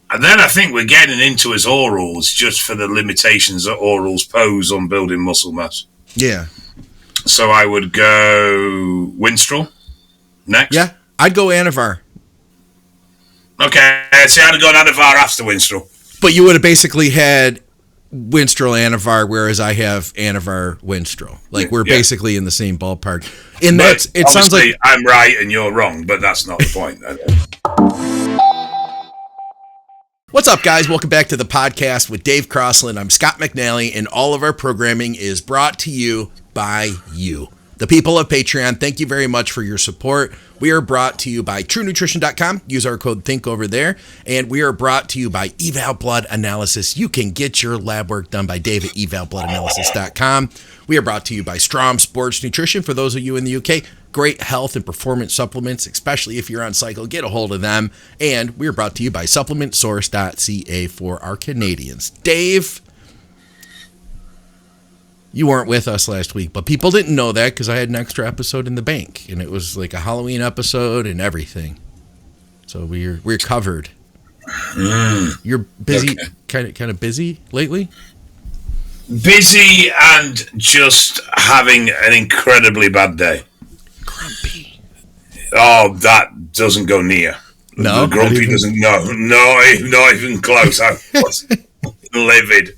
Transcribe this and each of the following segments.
And then I think we're getting into his orals just for the limitations that orals pose on building muscle mass. Yeah. So I would go Winstrol next. Yeah, I'd go Anavar. Okay, so I'd go Anavar after Winstrol. But you would have basically had Winstrol Anavar, whereas I have Anavar Winstrol. Like we're basically in the same ballpark. And that's it. Sounds like I'm right and you're wrong, but that's not the point. What's up, guys? Welcome back to the podcast with Dave Crosland. I'm Scott McNally, and all of our programming is brought to you by you, the people of Patreon. Thank you very much for your support. We are brought to you by TrueNutrition.com. Use our code THINK over there. And we are brought to you by Eval Blood Analysis. You can get your lab work done by Dave at evalbloodanalysis.com. We are brought to you by Strom Sports Nutrition. For those of you in the UK, great health and performance supplements, especially if you're on cycle, get a hold of them. And we're brought to you by supplementsource.ca for our Canadians. Dave, you weren't with us last week, but people didn't know that because I had an extra episode in the bank, and it was like a Halloween episode and everything. So we're covered. You're busy, kind of busy lately? Busy and just having an incredibly bad day. Grumpy. Oh, that doesn't go near. No, the grumpy doesn't. No, not even close. I was livid.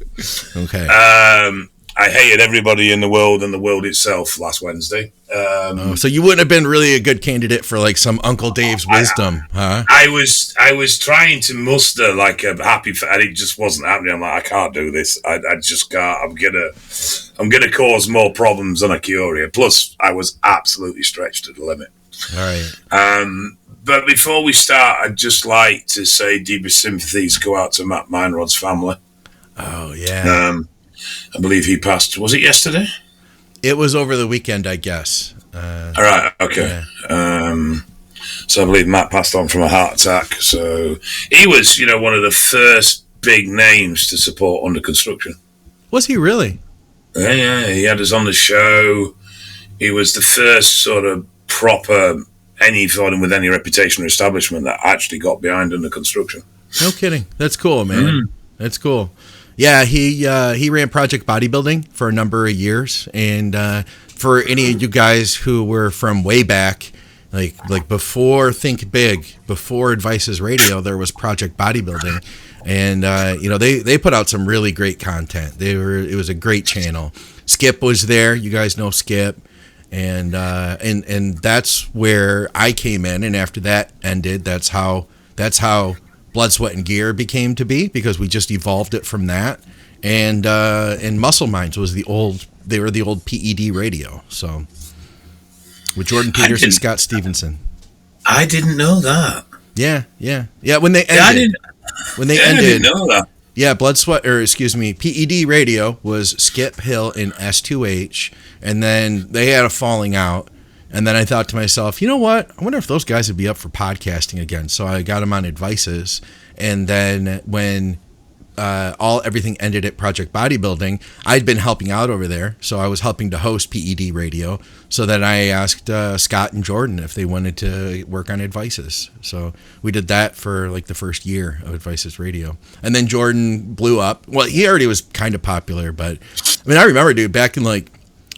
Okay. I hated everybody in the world and the world itself last Wednesday. So you wouldn't have been really a good candidate for like some Uncle Dave's wisdom, huh? I was trying to muster like a happy, and it just wasn't happening. I'm like, I can't do this. I just can't. I'm gonna cause more problems than I cure here. Plus, I was absolutely stretched to the limit. All right. But before we start, I'd just like to say deepest sympathies go out to Matt Minerod's family. Oh yeah. I believe he passed. Was it yesterday? It was over the weekend, I guess. All right. Okay. Yeah. So I believe Matt passed on from a heart attack. So he was, one of the first big names to support Under Construction. Was he really? Yeah. He had us on the show. He was the first sort of proper anyone with any reputation or establishment that actually got behind Under Construction. No kidding. That's cool, man. That's cool. Yeah, he ran Project Bodybuilding for a number of years, and for any of you guys who were from way back, like before Think Big, before Advertisers Radio, there was Project Bodybuilding, and they put out some really great content. It was a great channel. Skip was there. You guys know Skip, and that's where I came in, and after that ended, that's how Blood, Sweat, and Gear became to be, because we just evolved it from that. And Muscle Minds was the old PED radio. So with Jordan Peters and Scott Stevenson. I didn't know that. Yeah. When they ended, I didn't know that. Yeah, PED radio was Skip Hill and S2H, and then they had a falling out. And then I thought to myself, you know what? I wonder if those guys would be up for podcasting again. So I got them on Advertisers. And then when everything ended at Project Bodybuilding, I'd been helping out over there. So I was helping to host PED Radio. So then I asked Scott and Jordan if they wanted to work on Advertisers. So we did that for like the first year of Advertisers Radio. And then Jordan blew up. Well, he already was kind of popular. But I mean, I remember, dude, back in like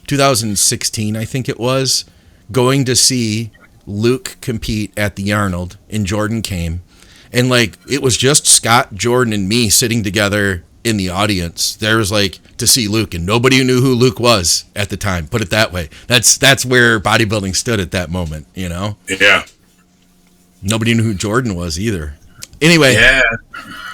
2016, I think it was, going to see Luke compete at the Arnold, and Jordan came, and like it was just Scott, Jordan, and me sitting together in the audience. There was like to see Luke, and nobody knew who Luke was at the time. Put it that way. That's where bodybuilding stood at that moment. Yeah. Nobody knew who Jordan was either. Anyway, yeah.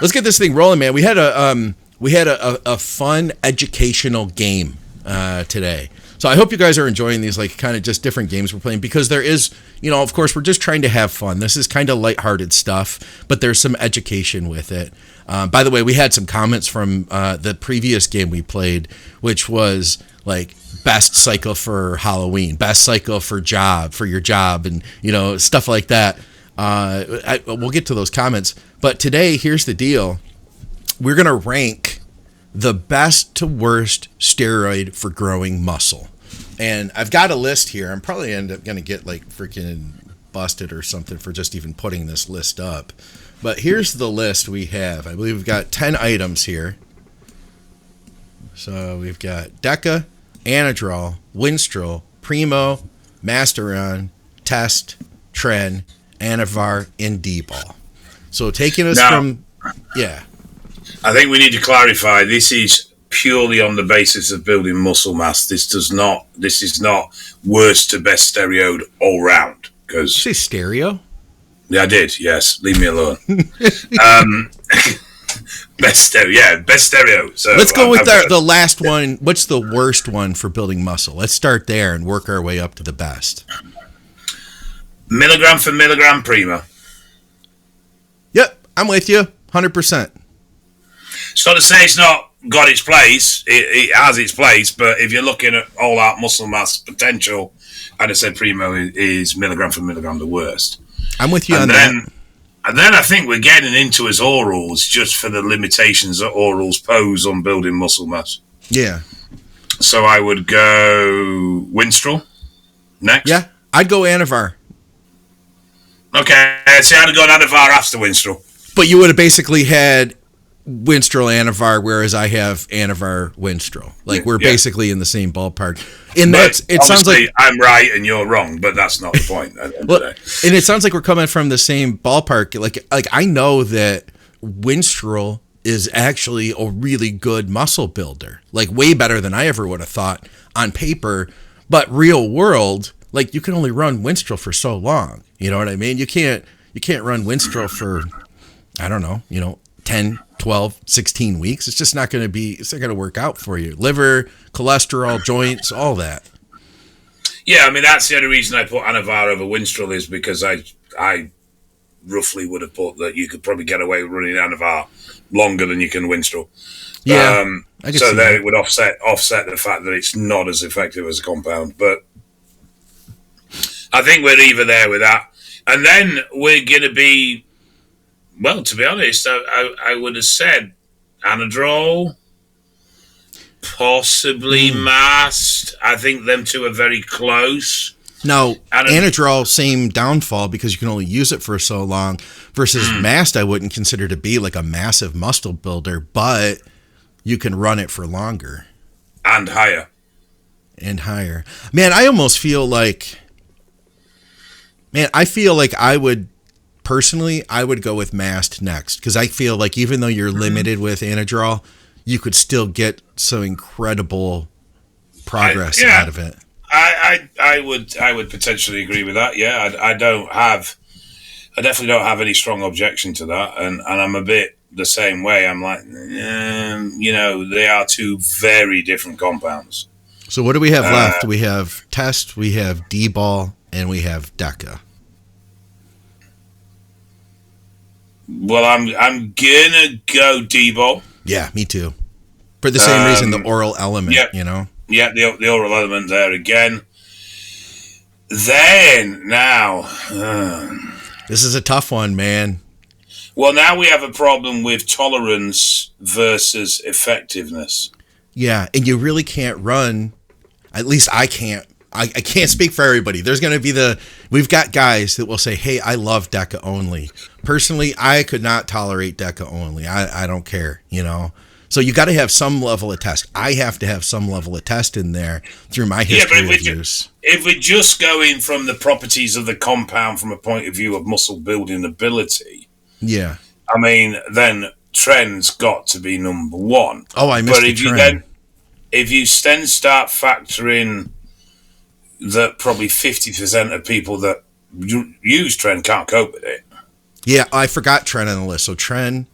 Let's get this thing rolling, man. We had a fun educational game today. So I hope you guys are enjoying these like kind of just different games we're playing, because there is, of course, we're just trying to have fun. This is kind of lighthearted stuff, but there's some education with it. By the way, we had some comments from the previous game we played, which was like best cycle for Halloween, best cycle for your job, and stuff like that. We'll get to those comments, but today, here's the deal. We're going to rank the best to worst steroid for growing muscle. And I've got a list here. I'm probably end up going to get like freaking busted or something for just even putting this list up. But here's the list we have. I believe we've got 10 items here. So we've got Deca, Anadrol, Winstrol, Primo, Masteron, Test, Tren, Anavar, and D-Ball. So taking us from... Yeah. I think we need to clarify, this is purely on the basis of building muscle mass. This is not worst to best stereoed all round. Did you say stereo? Yeah, I did, yes. Leave me alone. Best stereo. So let's go with the last one. What's the worst one for building muscle? Let's start there and work our way up to the best. Milligram for milligram Primo. Yep, I'm with you, 100%. It's not to say it's not got its place. It has its place, but if you're looking at all-out muscle mass potential, I'd have said Primo is milligram for milligram the worst. I'm with you on that. And then I think we're getting into his orals just for the limitations that orals pose on building muscle mass. Yeah. So I would go Winstrol next. Yeah, I'd go Anavar. Okay, see, I'd have gone Anavar after Winstrol. But you would have basically had Winstrol Anavar, whereas I have Anavar Winstrol. Like we're basically in the same ballpark. And it sounds like I'm right and you're wrong, but that's not the point. Well, and it sounds like we're coming from the same ballpark. Like I know that Winstrol is actually a really good muscle builder, like way better than I ever would have thought on paper. But real world, like you can only run Winstrol for so long. You know what I mean? You can't run Winstrol for, I don't know, 10, 12, 16 weeks. It's just not going to work out for you. Liver, cholesterol, joints, all that. Yeah, I mean, that's the only reason I put Anavar over Winstrol is because I roughly would have put that you could probably get away with running Anavar longer than you can Winstrol. Yeah. So there it would offset the fact that it's not as effective as a compound. But I think we're either there with that. And then we're going to be, well, to be honest, I would have said Anadrol, possibly Mast. I think them two are very close. Now, Anadrol, same downfall because you can only use it for so long versus Mast I wouldn't consider to be like a massive muscle builder, but you can run it for longer. And higher. Man, I almost feel like... I would go with Mast next because I feel like even though you're limited with Anadrol, you could still get some incredible progress out of it. I would potentially agree with that. Yeah, I definitely don't have any strong objection to that, and I'm a bit the same way. I'm like, they are two very different compounds. So what do we have left? We have Test, we have D-Ball, and we have Deca. Well, I'm gonna go D-Ball. Yeah, me too. For the same reason, the oral element, Yeah, the oral element there again. Then, now... this is a tough one, man. Well, now we have a problem with tolerance versus effectiveness. Yeah, and you really can't run... At least I can't. I can't speak for everybody. There's going to be we've got guys that will say, hey, I love Deca only. Personally, I could not tolerate Deca only. I don't care, So you got to have some level of test. I have to have some level of test in there through my history of use. If we're just going from the properties of the compound from a point of view of muscle building ability, yeah, I mean, then Tren's got to be number one. Oh, I missed the Tren. If you then start factoring that probably 50% of people that use Tren can't cope with it. Yeah, I forgot Tren on the list. So Tren,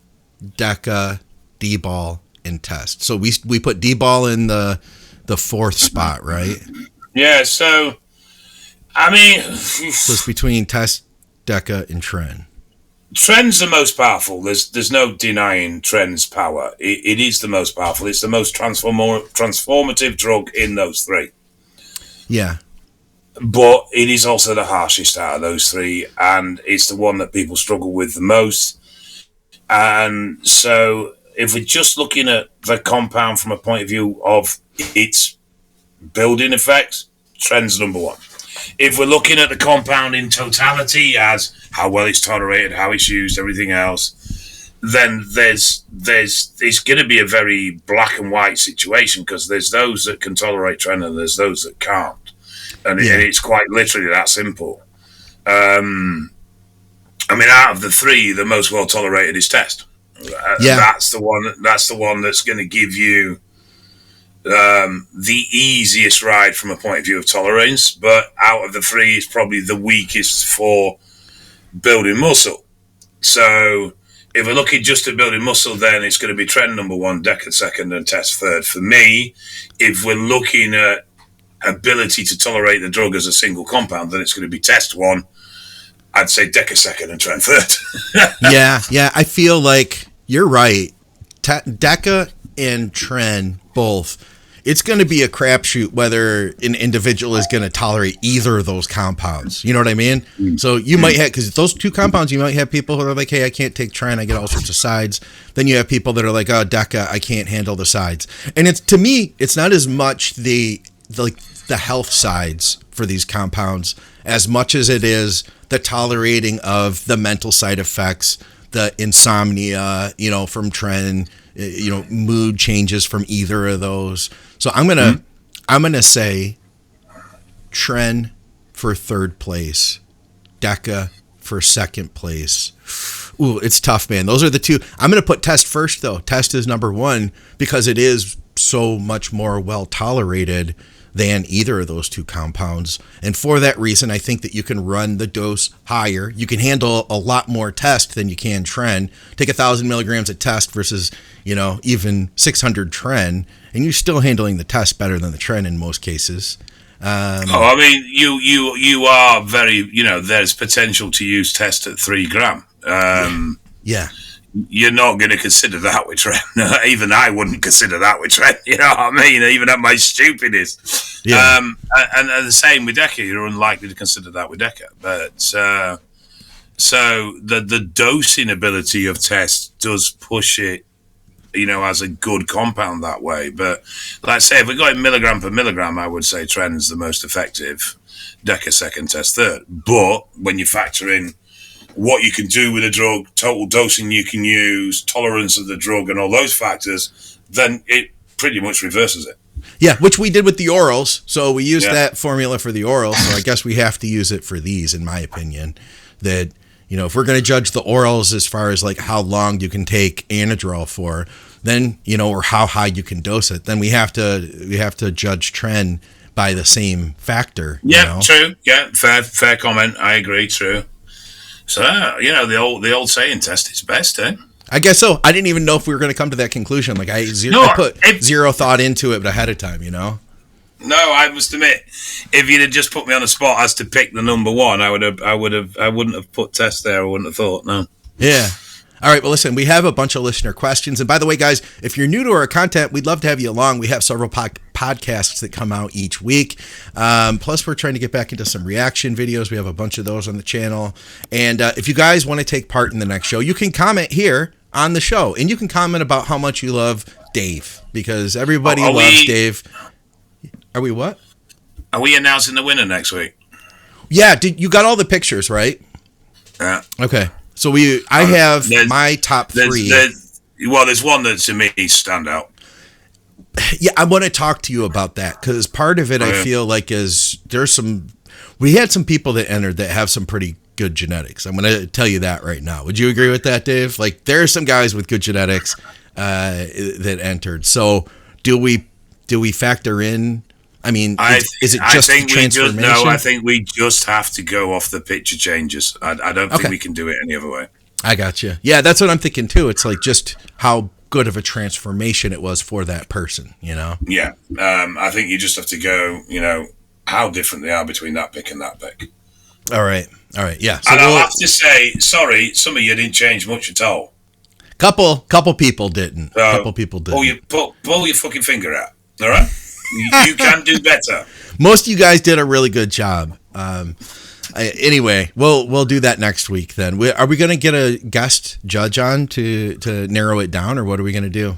Deca, D-Ball, and Test. So we put D-Ball in the fourth spot, right? Yeah, so, I mean... So it's between Test, Deca, and Tren. Tren's the most powerful. There's no denying Tren's power. It is the most powerful. It's the most transformative drug in those three. Yeah. But it is also the harshest out of those three, and it's the one that people struggle with the most. And so if we're just looking at the compound from a point of view of its building effects, Tren's number one. if we're looking at the compound in totality as how well it's tolerated, how it's used, everything else, then there's it's going to be a very black and white situation, because there's those that can tolerate Tren and there's those that can't, and it's quite literally that simple. I mean, out of the three, the most well tolerated is Test. That's the one. That's the one that's going to give you the easiest ride from a point of view of tolerance. But out of the three, it's probably the weakest for building muscle. So if we're looking just at building muscle, then it's going to be Tren number one, Deca second, and Test third. For me, if we're looking at ability to tolerate the drug as a single compound, then it's going to be Test one. I'd say Deca second and Tren third. Yeah. I feel like you're right. Deca and Tren both. It's going to be a crapshoot whether an individual is going to tolerate either of those compounds. You know what I mean? So you might have, because those two compounds, you might have people who are like, hey, I can't take Tren, I get all sorts of sides. Then you have people that are like, oh, Deca, I can't handle the sides. And it's, to me, it's not as much the health sides for these compounds as much as it is the tolerating of the mental side effects, the insomnia, from Tren, mood changes from either of those. So I'm gonna say Tren for third place, Deca for second place. Ooh, it's tough, man. Those are the two. I'm gonna put Test first, though. Test is number one because it is so much more well tolerated than either of those two compounds. And for that reason, I think that you can run the dose higher. You can handle a lot more Test than you can Tren. Take 1,000 milligrams of Test versus, even 600 Tren, and you're still handling the Test better than the Tren in most cases. I mean, you are very, there's potential to use Test at 3 gram. Yeah. You're not going to consider that with Tren. Even I wouldn't consider that with Tren. You know what I mean? Even at my stupidest. Yeah. And the same with Deca. You're unlikely to consider that with Deca. But so the dosing ability of Test does push it, as a good compound that way. But like I say, if we're going milligram per milligram, I would say Tren is the most effective. Deca second, Test third. But when you factor in what you can do with a drug, total dosing you can use, tolerance of the drug, and all those factors, then it pretty much reverses it. Yeah, which we did with the orals. So we used that formula for the orals. So I guess we have to use it for these, in my opinion. That, if we're going to judge the orals as far as like how long you can take Anadrol for, then, or how high you can dose it, then we have to judge Tren by the same factor. Yeah, true. Yeah, fair comment. I agree. True. So, the old saying, Test is best, eh? I guess so. I didn't even know if we were going to come to that conclusion. Like I put zero thought into it ahead of time, No, I must admit, if you'd have just put me on the spot as to pick the number one, I wouldn't have put Test there. I wouldn't have thought, no. Yeah. All right, well, listen, we have a bunch of listener questions. And by the way, guys, if you're new to our content, we'd love to have you along. We have several podcasts that come out each week. Plus, we're trying to get back into some reaction videos. We have a bunch of those on the channel. And if you guys want to take part in the next show, you can comment here on the show. And you can comment about how much you love Dave, because everybody loves Dave. Are we what? Are we announcing the winner next week? Yeah, you got all the pictures, right? Yeah. Okay. So I have my top 3. There's one that to me stand out. Yeah, I want to talk to you about that because part of it I feel like we had some people that entered that have some pretty good genetics. I'm going to tell you that right now. Would you agree with that, Dave? Like there are some guys with good genetics that entered. So do we factor in? I mean, is it just transformation? I think we just have to go off the picture changes. I don't think we can do it any other way. I got you. Yeah, that's what I'm thinking too. It's like just how good of a transformation it was for that person, Yeah. I think you just have to go, how different they are between that pick and that pick. All right. Yeah. So and I'll have to say, sorry, some of you didn't change much at all. Couple people didn't. Couple people didn't. Pull your fucking finger out. All right. You can do better. Most of you guys did a really good job. Anyway, we'll do that next week then. Are we going to get a guest judge on to narrow it down, or what are we going to do?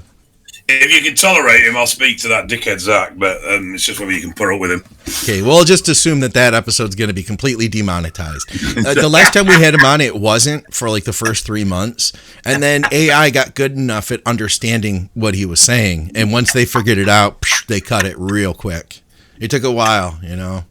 If you can tolerate him, I'll speak to that dickhead Zach, but it's just whether you can put up with him. Okay, we'll just assume that episode's going to be completely demonetized. The last time we had him on, it wasn't for like the first 3 months. And then AI got good enough at understanding what he was saying. And once they figured it out, they cut it real quick. It took a while, you know.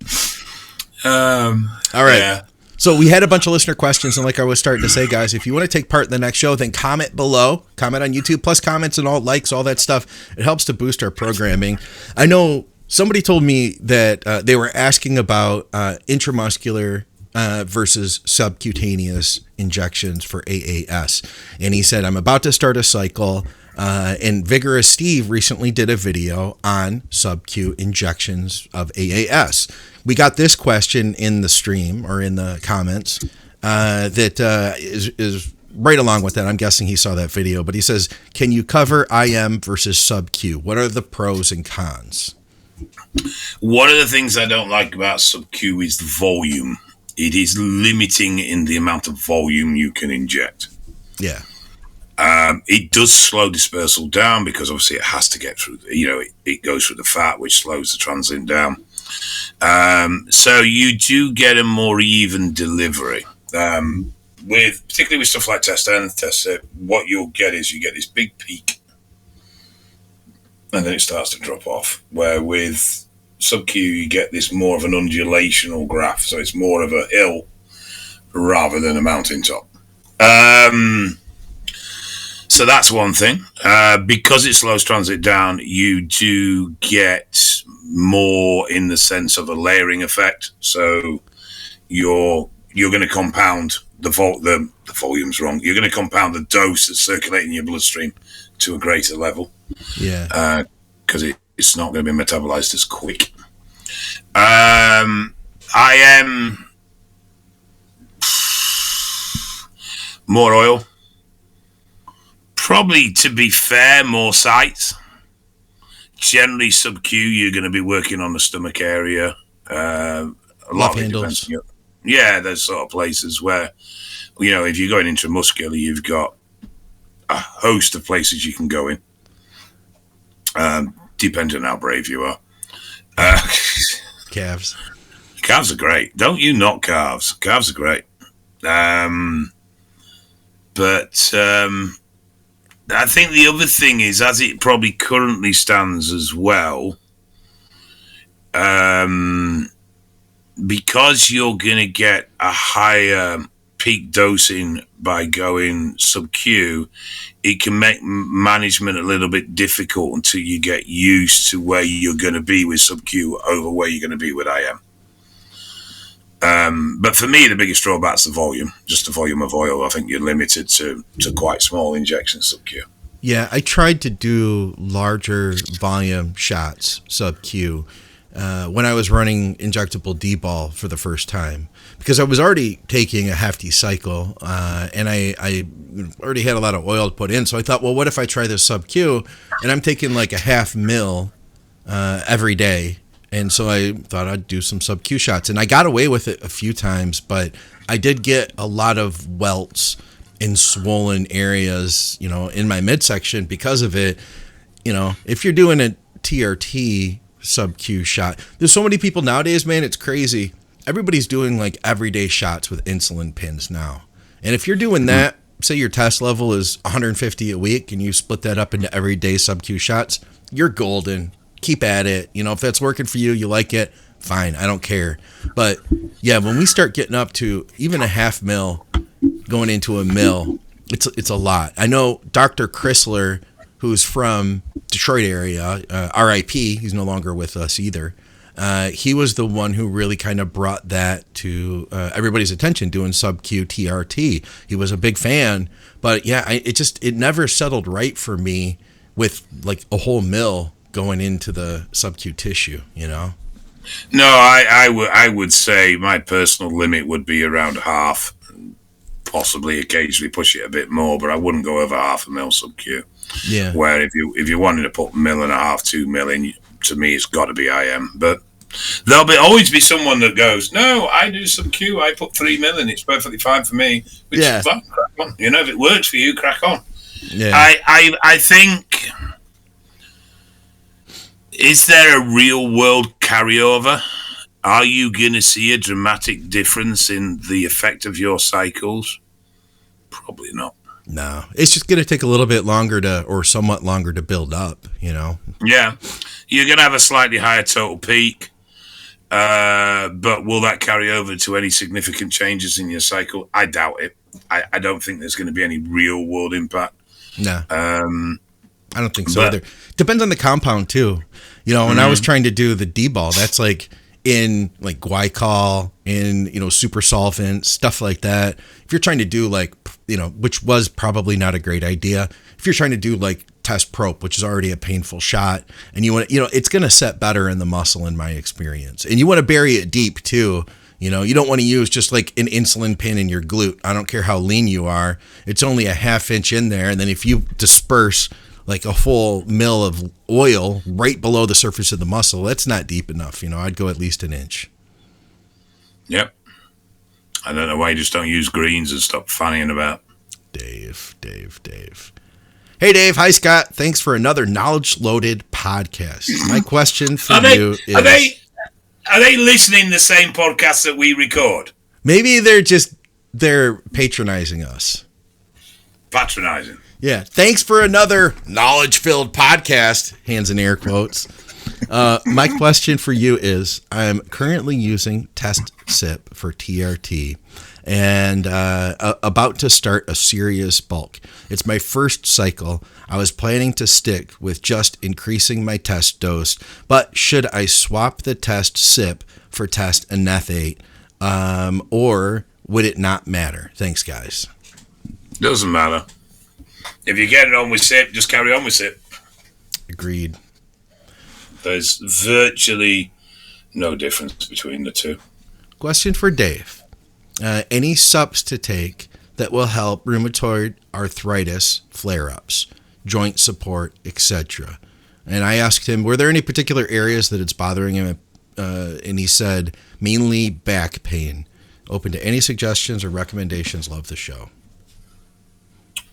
All right. Yeah. So we had a bunch of listener questions, and like I was starting to say, guys, if you want to take part in the next show, then comment below. Comment on YouTube, plus comments and all likes, all that stuff. It helps to boost our programming. I know somebody told me that they were asking about intramuscular versus subcutaneous injections for AAS. And he said, I'm about to start a cycle. And Vigorous Steve recently did a video on SubQ injections of AAS. We got this question in the stream or in the comments that is right along with that. I'm guessing he saw that video, but he says, can you cover IM versus SubQ? What are the pros and cons? One of the things I don't like about SubQ is the volume. It is limiting in the amount of volume you can inject. Yeah. It does slow dispersal down because obviously it has to get through, it goes through the fat, which slows the transit down. So you do get a more even delivery. Particularly with stuff like Testosterone, what you'll get is you get this big peak and then it starts to drop off. Where with SubQ, you get this more of an undulational graph. So it's more of a hill rather than a mountaintop. So that's one thing. Because it slows transit down, you do get more in the sense of a layering effect. So you're going to compound the volume's wrong. You're going to compound the dose that's circulating in your bloodstream to a greater level. Yeah. Because it's not going to be metabolized as quick. I am more oil. Probably, to be fair, more sites. Generally, SubQ, you're going to be working on the stomach area. A lot of it depends. Yeah, there's sort of places where, if you're going intramuscular, you've got a host of places you can go in, depending on how brave you are. Calves. Calves are great. Don't you knock calves. Calves are great. But I think the other thing is, as it probably currently stands as well, because you're going to get a higher peak dosing by going SubQ, it can make management a little bit difficult until you get used to where you're going to be with SubQ over where you're going to be with IM. But for me, the biggest drawback's the volume, just the volume of oil. I think you're limited to quite small injections SubQ. Yeah, I tried to do larger volume shots SubQ when I was running injectable D-ball for the first time, because I was already taking a hefty cycle and I already had a lot of oil to put in. So I thought, well, what if I try this SubQ and I'm taking like a 0.5 ml every day. And so I thought I'd do some SubQ shots, and I got away with it a few times, but I did get a lot of welts in swollen areas, in my midsection because of it. If you're doing a TRT SubQ shot, there's so many people nowadays, man, it's crazy. Everybody's doing like everyday shots with insulin pins now. And if you're doing that, say your test level is 150 a week and you split that up into everyday SubQ shots, you're golden. Keep at it. If that's working for you, you like it, fine. I don't care. But yeah, when we start getting up to even a 0.5 ml going into a ml, it's a lot. I know Dr. Chrysler, who's from Detroit area, RIP, he's no longer with us either. He was the one who really kind of brought that to everybody's attention, doing SubQ TRT. He was a big fan, but yeah, it never settled right for me with like a whole ml going into the SubQ tissue, No, I would say my personal limit would be around half, possibly occasionally push it a bit more, but I wouldn't go over 0.5 ml SubQ. Yeah. Where if you wanted to put 1.5 ml, 2 ml in, to me it's got to be IM. But there'll always be someone that goes, no, I do SubQ, I put 3 ml in, it's perfectly fine for me. Which is fine, crack on. If it works for you, crack on. Yeah. I think Is there a real world carryover? Are you going to see a dramatic difference in the effect of your cycles? Probably not. No, it's just going to take a little bit longer or somewhat longer to build up, Yeah. You're going to have a slightly higher total peak, but will that carry over to any significant changes in your cycle? I doubt it. I don't think there's going to be any real world impact. No. I don't think so either. Depends on the compound too. When I was trying to do the D-ball, that's like in like glycol, in, super solvent, stuff like that. If you're trying to do which was probably not a great idea. If you're trying to do like test prop, which is already a painful shot, and you want it's going to set better in the muscle in my experience. And you want to bury it deep too. You don't want to use just like an insulin pin in your glute. I don't care how lean you are. It's only a ½ inch in there. And then if you disperse like a full mill of oil right below the surface of the muscle, that's not deep enough. I'd go at least an inch. Yep. I don't know why you just don't use greens and stop fanning about. Dave. Hey, Dave. Hi, Scott. Thanks for another knowledge-loaded podcast. My question for you is... Are they listening to the same podcast that we record? Maybe they're patronizing us. Patronizing. Yeah. Thanks for another knowledge-filled podcast, hands in air quotes. My question for you is, I'm currently using Test Sip for TRT and about to start a serious bulk. It's my first cycle. I was planning to stick with just increasing my test dose, but should I swap the Test Sip for Test Anethate, or would it not matter? Thanks, guys. Doesn't matter. If you get it on with SIP, just carry on with SIP. Agreed. There's virtually no difference between the two. Question for Dave. Any subs to take that will help rheumatoid arthritis flare-ups, joint support, etc.? And I asked him, were there any particular areas that it's bothering him? And he said, mainly back pain. Open to any suggestions or recommendations. Love the show.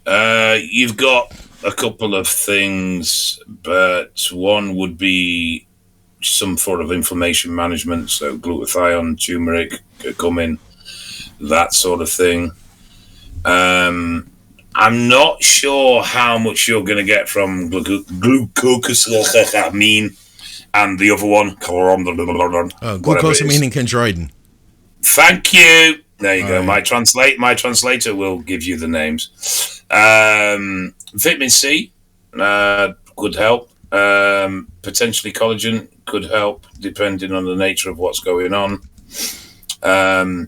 You've got a couple of things, but one would be some sort of inflammation management, so glutathione, turmeric, curcumin, that sort of thing. I'm not sure how much you're going to get from glucosamine and the other one, glucosamine and chondroitin. Thank you. There you go. Right. My translator will give you the names. Vitamin C could help. Potentially collagen could help, depending on the nature of what's going on. A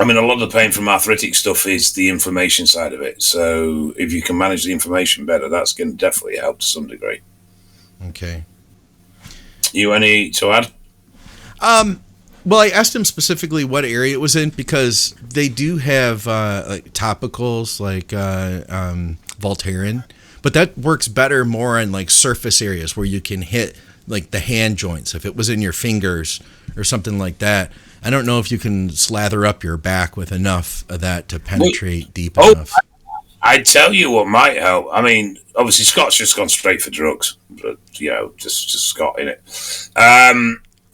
lot of the pain from arthritic stuff is the inflammation side of it. So if you can manage the inflammation better, that's going to definitely help to some degree. Okay. You any to add? Well, I asked him specifically what area it was in because they do have like topicals like Voltaren, but that works better more on like surface areas where you can hit like the hand joints. If it was in your fingers or something like that, I don't know if you can slather up your back with enough of that to penetrate deep enough. I'd tell you what might help. I mean, obviously Scott's just gone straight for drugs, but just Scott in it.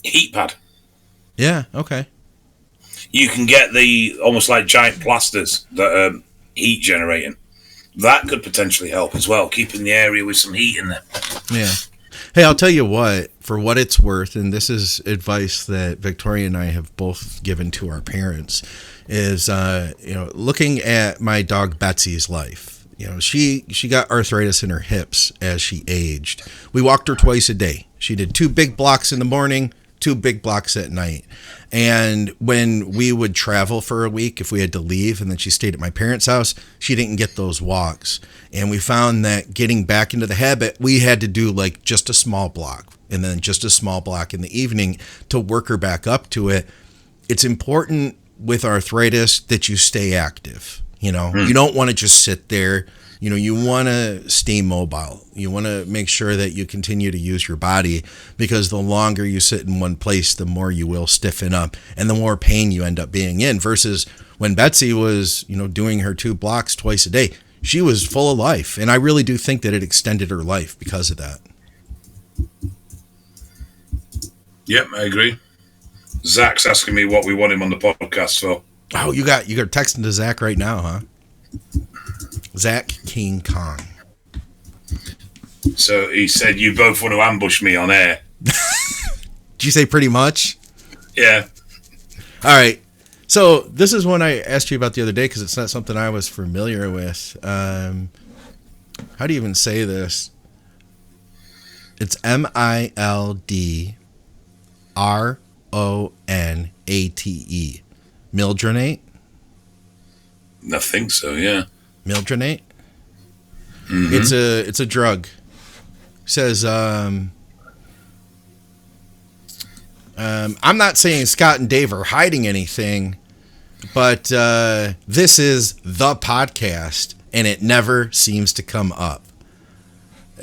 Heat pad. Yeah, okay. You can get the almost like giant plasters that are heat generating. That could potentially help as well, keeping the area with some heat in there. Yeah. Hey, I'll tell you what, for what it's worth, and this is advice that Victoria and I have both given to our parents, is looking at my dog Betsy's life. She got arthritis in her hips as she aged. We walked her twice a day. She did 2 big blocks in the morning, 2 big blocks at night. And when we would travel for a week, if we had to leave and then she stayed at my parents' house, she didn't get those walks. And we found that getting back into the habit, we had to do like just a small block and then just a small block in the evening to work her back up to it. It's important with arthritis that you stay active. You don't want to just sit there. You want to stay mobile. You want to make sure that you continue to use your body, because the longer you sit in one place, the more you will stiffen up and the more pain you end up being in. Versus when Betsy was, doing her 2 blocks twice a day, she was full of life. And I really do think that it extended her life because of that. Yep, I agree. Zach's asking me what we want him on the podcast for. Oh, you're texting to Zach right now, huh? Zach King Kong. So he said you both want to ambush me on air. Did you say pretty much? Yeah. All right. So this is one I asked you about the other day because it's not something I was familiar with. How do you even say this? It's Mildronate. Mildronate? I think so, yeah. Mildronate? Mm-hmm. It's a drug. It says I'm not saying Scott and Dave are hiding anything, but this is the podcast, and it never seems to come up.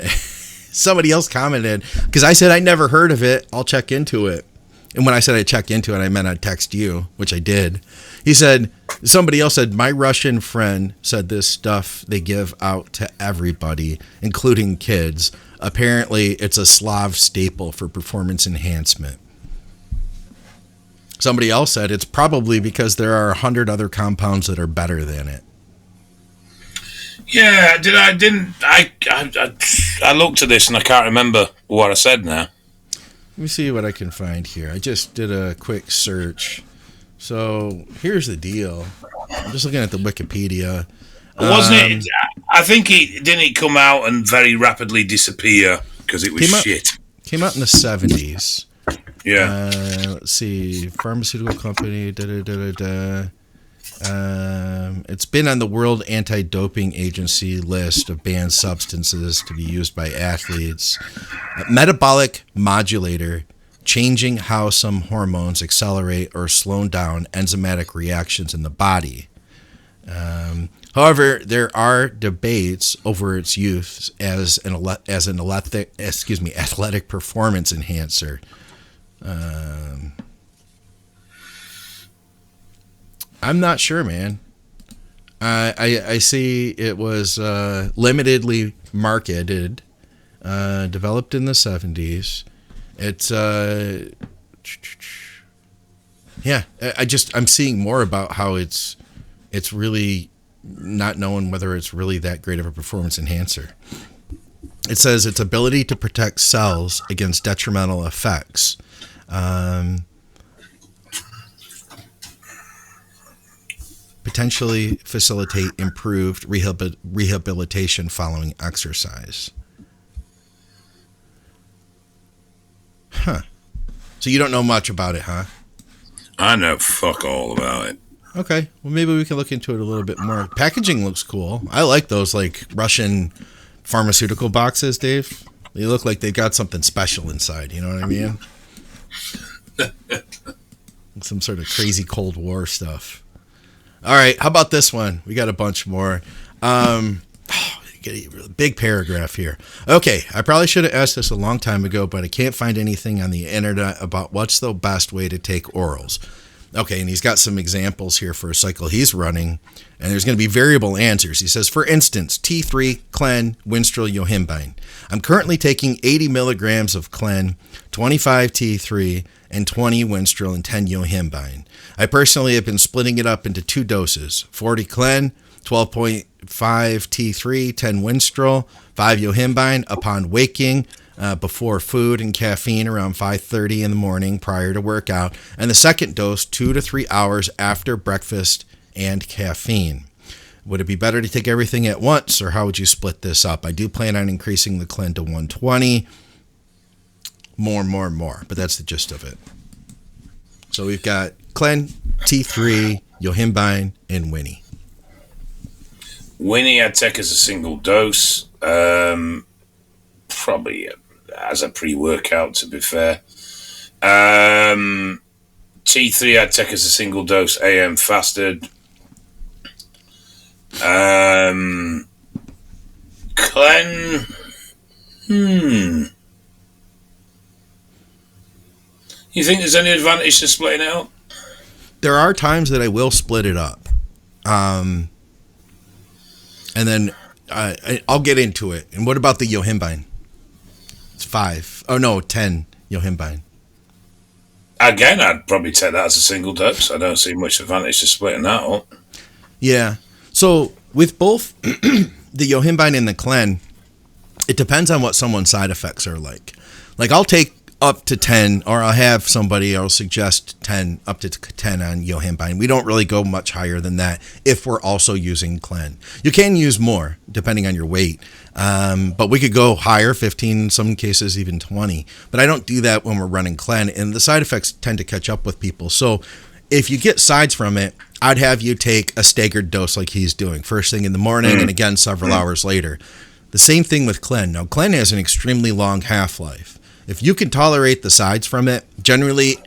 Somebody else commented, because I said I never heard of it. I'll check into it. And when I said I'd check into it, I meant I'd text you, which I did. Somebody else said, my Russian friend said this stuff they give out to everybody, including kids. Apparently, it's a Slav staple for performance enhancement. Somebody else said it's probably because there are 100 other compounds that are better than it. Yeah, I looked at this and I can't remember what I said now. Let me see what I can find here. I just did a quick search. So here's the deal. I'm just looking at the Wikipedia. Wasn't it? I think didn't it come out and very rapidly disappear because it was shit. Came out in the 70s. Yeah. Let's see. Pharmaceutical company. It's been on the World Anti-Doping Agency list of banned substances to be used by athletes. Metabolic modulator, changing how some hormones accelerate or slow down enzymatic reactions in the body. However, there are debates over its use as an athletic performance enhancer. I'm not sure, man. I see it was limitedly marketed, developed in the 70s. It's I'm seeing more about how it's really not knowing whether it's really that great of a performance enhancer. It says its ability to protect cells against detrimental effects. Potentially facilitate improved rehabilitation following exercise. Huh. So you don't know much about it, huh? I know fuck all about it. Okay. Well, maybe we can look into it a little bit more. Packaging looks cool. I like those like Russian pharmaceutical boxes, Dave. They look like they've got something special inside. You know what I mean? Some sort of crazy Cold War stuff. All right, how about this one? We got a bunch more. Get a big paragraph here. Okay, I probably should have asked this a long time ago, but I can't find anything on the internet about what's the best way to take orals. Okay, and he's got some examples here for a cycle he's running, and there's going to be variable answers. He says, for instance, T3, Clen, Winstrol, Yohimbine. I'm currently taking 80 milligrams of Clen, 25 T3, and 20 Winstrol and 10 Yohimbine. I personally have been splitting it up into two doses, 40 Clen, 12.5 T3, 10 Winstrol, 5 Yohimbine upon waking, before food and caffeine around 5:30 in the morning prior to workout, and the second dose 2 to 3 hours after breakfast and caffeine. Would it be better to take everything at once, or how would you split this up? I do plan on increasing the Clen to 120. More, but that's the gist of it. So we've got Clen, T3, Yohimbine, and Winnie. Winnie I'd take as a single dose, probably as a pre-workout, to be fair. T3 I'd take as a single dose AM fasted. Clen, you think there's any advantage to splitting it up? There are times that I will split it up. And then I'll get into it. And what about the Yohimbine? It's 5. Oh, no, 10 Yohimbine. Again, I'd probably take that as a single dose. I don't see much advantage to splitting that up. Yeah. So with both the Yohimbine and the Clen, it depends on what someone's side effects are like. Like I'll take up to 10, or I'll have somebody, I'll suggest 10, up to 10 on Yohimbine. We don't really go much higher than that if we're also using Clen. You can use more depending on your weight, but we could go higher, 15, in some cases even 20. But I don't do that when we're running Clen, and the side effects tend to catch up with people. So if you get sides from it, I'd have you take a staggered dose like he's doing, first thing in the morning and again several hours later. The same thing with Clen. Now, Clen has an extremely long half-life. If you can tolerate the sides from it, generally,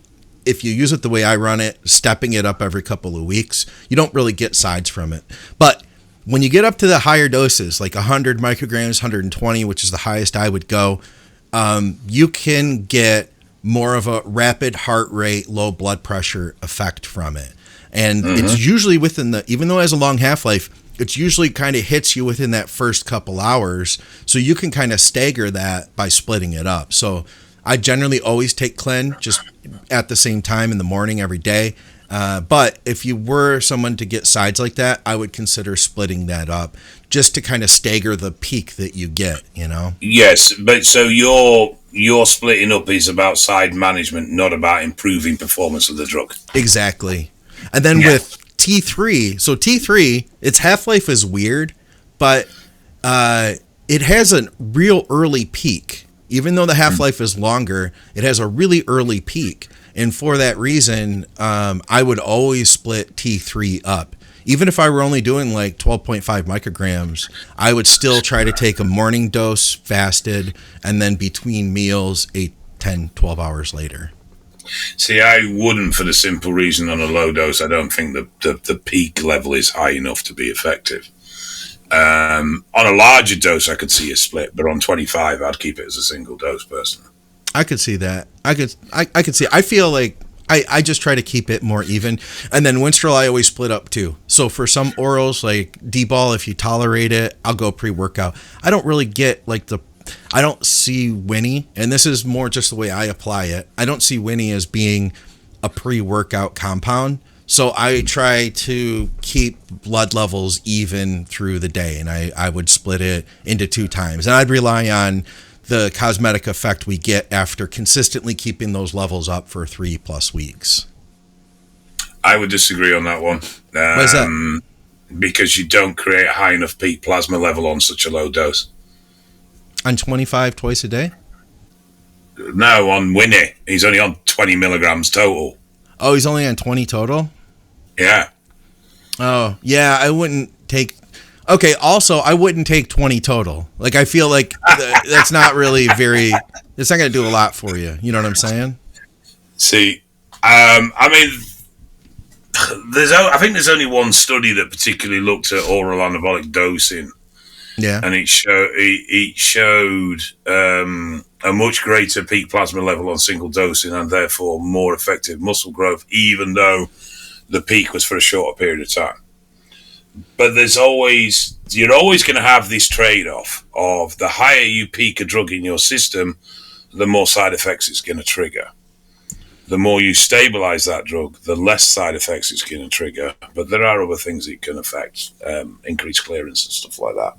if you use it the way I run it, stepping it up every couple of weeks, you don't really get sides from it. But when you get up to the higher doses, like 100 micrograms, 120, which is the highest I would go, you can get more of a rapid heart rate, low blood pressure effect from it. And it's usually within even though it has a long half-life, it's usually kind of hits you within that first couple hours. So you can kind of stagger that by splitting it up. So I generally always take Clen just at the same time in the morning every day. But if you were someone to get sides like that, I would consider splitting that up just to kind of stagger the peak that you get, you know? Yes, but so your splitting up is about side management, not about improving performance of the drug. Exactly. And then with T3, so T3, its half-life is weird, but it has a real early peak. Even though the half-life is longer, it has a really early peak. And for that reason, I would always split T3 up. Even if I were only doing like 12.5 micrograms, I would still try to take a morning dose fasted and then between meals 8, 10, 12 hours later. See, I wouldn't, for the simple reason on a low dose, I don't think the peak level is high enough to be effective. On a larger dose, I could see a split, but on 25, I'd keep it as a single dose personally. I could see that. I could see. I feel like I just try to keep it more even. And then Winstrol, I always split up too. So for some orals, like D-ball, if you tolerate it, I'll go pre-workout. I don't really get like I don't see Winnie, and this is more just the way I apply it. I don't see Winnie as being a pre-workout compound. So I try to keep blood levels even through the day, and I would split it into 2 times. And I'd rely on the cosmetic effect we get after consistently keeping those levels up for 3+ weeks. I would disagree on that one. Why is that? Because you don't create a high enough peak plasma level on such a low dose. On 25 twice a day? No, on Winnie. He's only on 20 milligrams total. Oh, he's only on 20 total? Yeah. Oh, yeah, I wouldn't take... Okay, also, I wouldn't take 20 total. Like, I feel like that's not really very... It's not going to do a lot for you. You know what I'm saying? See, I mean, I think there's only one study that particularly looked at oral anabolic dosing. Yeah. And it showed a much greater peak plasma level on single dosing and therefore more effective muscle growth, even though the peak was for a shorter period of time. But you're always going to have this trade-off of the higher you peak a drug in your system, the more side effects it's going to trigger. The more you stabilize that drug, the less side effects it's going to trigger. But there are other things it can affect, increased clearance and stuff like that.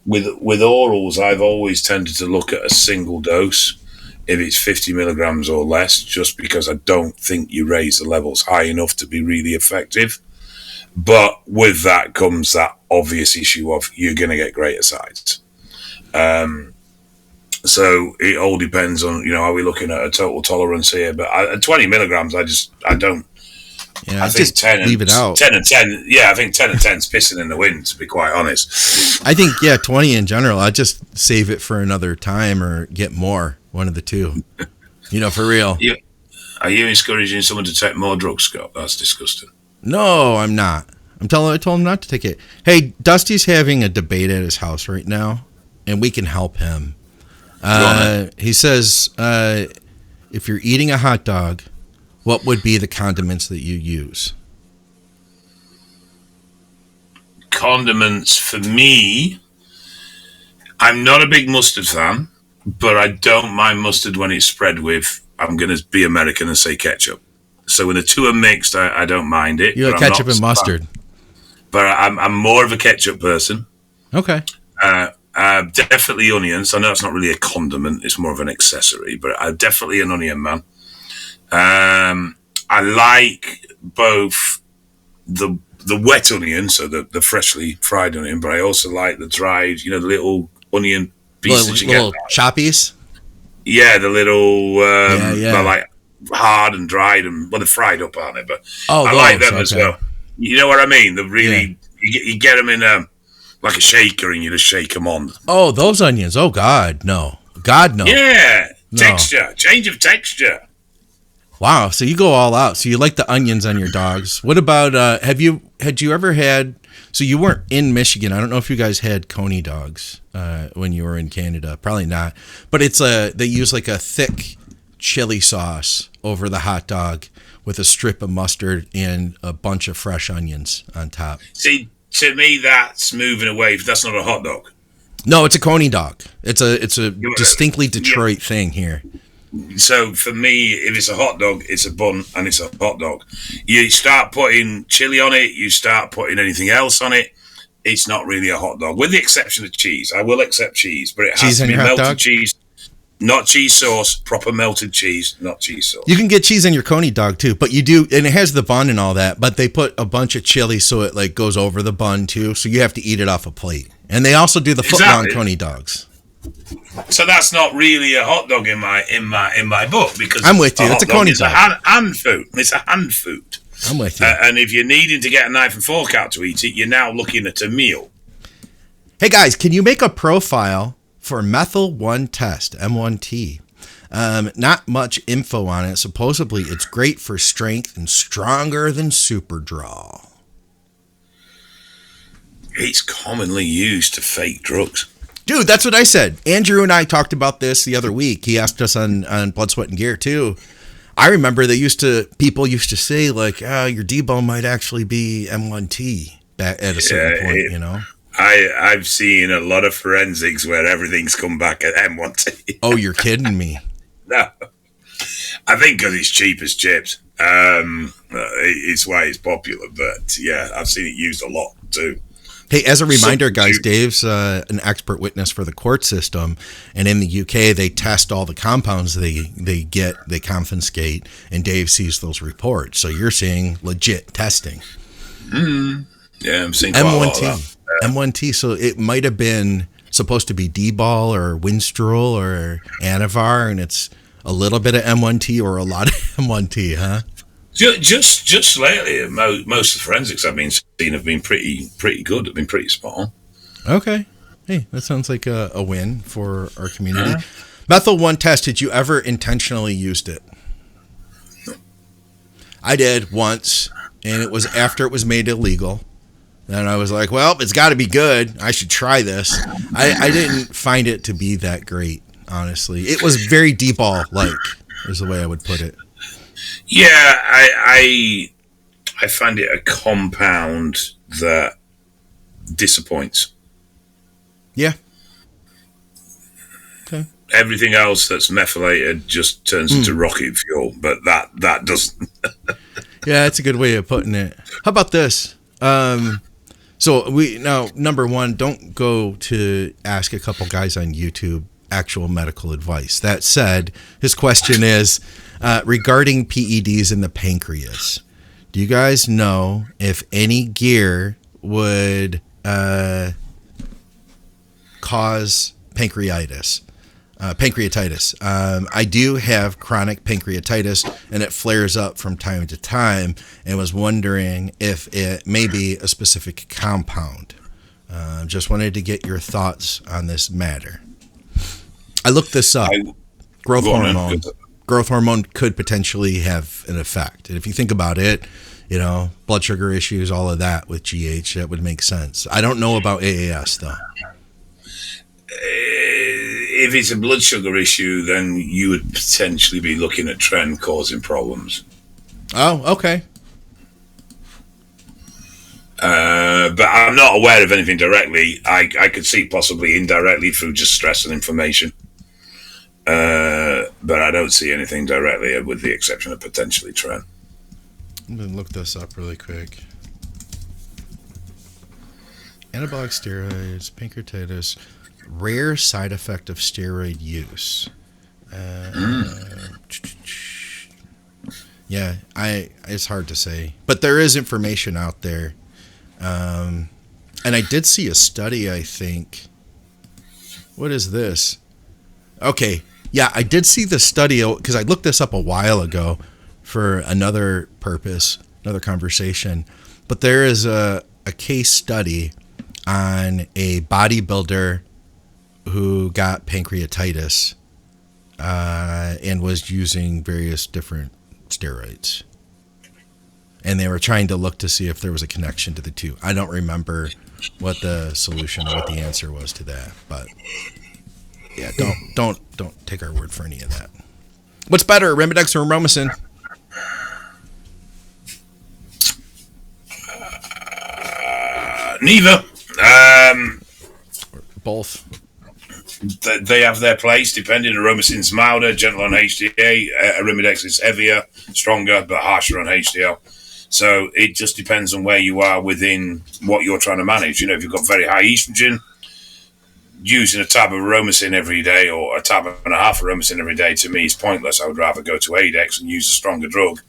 With orals, I've always tended to look at a single dose if it's 50 milligrams or less, just because I don't think you raise the levels high enough to be really effective. But with that comes that obvious issue of you're going to get greater sides. So it all depends on, are we looking at a total tolerance here? But at 20 milligrams, I don't. Yeah, I think 10 leave it out. 10 and 10. Yeah, I think 10 and 10's pissing in the wind, to be quite honest. I think 20 in general. I'd just save it for another time or get more. One of the two. For real. Are you encouraging someone to take more drugs, Scott? That's disgusting. No, I'm not. I told him not to take it. Hey, Dusty's having a debate at his house right now, and we can help him. He says, if you're eating a hot dog, what would be the condiments that you use? Condiments, for me, I'm not a big mustard fan, but I don't mind mustard when it's spread with I'm going to be American and say ketchup. So when the two are mixed, I don't mind it. You like ketchup and mustard. But I'm more of a ketchup person. Okay. Definitely onions. I know it's not really a condiment; it's more of an accessory. But I'm definitely an onion man. I like both the wet onion, so the freshly fried onion, but I also like the dried, the little onion pieces little choppies. Yeah, the little they're like hard and dried, and they're fried up, aren't they? But I like them as well. You know what I mean? They're really you get them in like a shaker, and you just shake them on. Oh, those onions! Oh God, no! God, no! Yeah, no. Texture, change of texture. Wow! So you go all out. So you like the onions on your dogs. What about? Had you ever had? So you weren't in Michigan. I don't know if you guys had Coney dogs when you were in Canada. Probably not. But it's they use like a thick chili sauce over the hot dog with a strip of mustard and a bunch of fresh onions on top. See, to me, that's moving away. That's not a hot dog. No, it's a Coney dog. It's a distinctly Detroit thing here. So for me, if it's a hot dog, it's a bun and it's a hot dog. You start putting chili on it, you start putting anything else on it, it's not really a hot dog, with the exception of cheese. I will accept cheese, but it has to be melted cheese, not cheese sauce, proper melted cheese, not cheese sauce. You can get cheese on your Coney dog too, but you do, and it has the bun and all that, but they put a bunch of chili so it like goes over the bun too, so you have to eat it off a plate. And they also do the foot-long Coney dogs. So that's not really a hot dog in my book, because I'm with you. It's a Coney dog. It's a hand food. It's a hand food. I'm with you. And if you're needing to get a knife and fork out to eat it, you're now looking at a meal. Hey guys, can you make a profile for Methyl 1 test, M1T? Not much info on it. Supposedly, it's great for strength and stronger than Superdraw. It's commonly used to fake drugs. Dude, that's what I said. Andrew and I talked about this the other week. He asked us on Blood, Sweat, and Gear, too. I remember people used to say, like, your debone might actually be M1T back at a certain point, I've seen a lot of forensics where everything's come back at M1T. Oh, you're kidding me. No. I think because it's cheap as chips. It's why it's popular. But, yeah, I've seen it used a lot, too. Hey, as a reminder, guys, Dave's an expert witness for the court system, and in the UK, they test all the compounds they confiscate, and Dave sees those reports. So you're seeing legit testing. Yeah, I'm seeing quite a lot of that. M1T, so it might have been supposed to be D-ball or Winstrol or Anavar, and it's a little bit of M1T or a lot of M1T, huh? Just lately, most of the forensics I've been seeing have been pretty good. Have been pretty spot on. Okay, hey, that sounds like a win for our community. Methyl 1 test. Did you ever intentionally used it? No. I did once, and it was after it was made illegal. And I was like, well, it's got to be good. I should try this. I didn't find it to be that great, honestly. It was very D-ball-like, is the way I would put it. Yeah, I find it a compound that disappoints. Yeah. Okay. Everything else that's methylated just turns into rocket fuel, but that doesn't. Yeah, that's a good way of putting it. How about this? So number one, don't go to ask a couple guys on YouTube actual medical advice. That said, his question is regarding PEDs in the pancreas. Do you guys know if any gear would cause pancreatitis? I do have chronic pancreatitis, and it flares up from time to time, and was wondering if it may be a specific compound. Just wanted to get your thoughts on this matter. I looked this up. Growth hormone could potentially have an effect. And if you think about it, blood sugar issues, all of that with GH, that would make sense. I don't know about AAS, though. If it's a blood sugar issue, then you would potentially be looking at Tren causing problems. Oh, okay. But I'm not aware of anything directly. I could see possibly indirectly through just stress and inflammation. But but I don't see anything directly, with the exception of potentially Tren. I'm going to look this up really quick. Anabolic steroids, pancreatitis, rare side effect of steroid use. Yeah, it's hard to say, but there is information out there. And I did see a study, I think. What is this? Okay, yeah, I did see the study because I looked this up a while ago for another purpose, another conversation. But there is a case study on a bodybuilder who got pancreatitis and was using various different steroids. And they were trying to look to see if there was a connection to the two. I don't remember what the solution or what the answer was to that, but yeah, don't take our word for any of that. What's better, Arimidex or Aromasin? Neither. Both. They have their place, depending. Aromasin's milder, gentle on HDA. Arimidex is heavier, stronger, but harsher on HDL. So it just depends on where you are within what you're trying to manage. You know, if you've got very high estrogen, using a tab of Aromasin every day or a tab and a half of Aromasin every day, to me, is pointless. I would rather go to Adex and use a stronger drug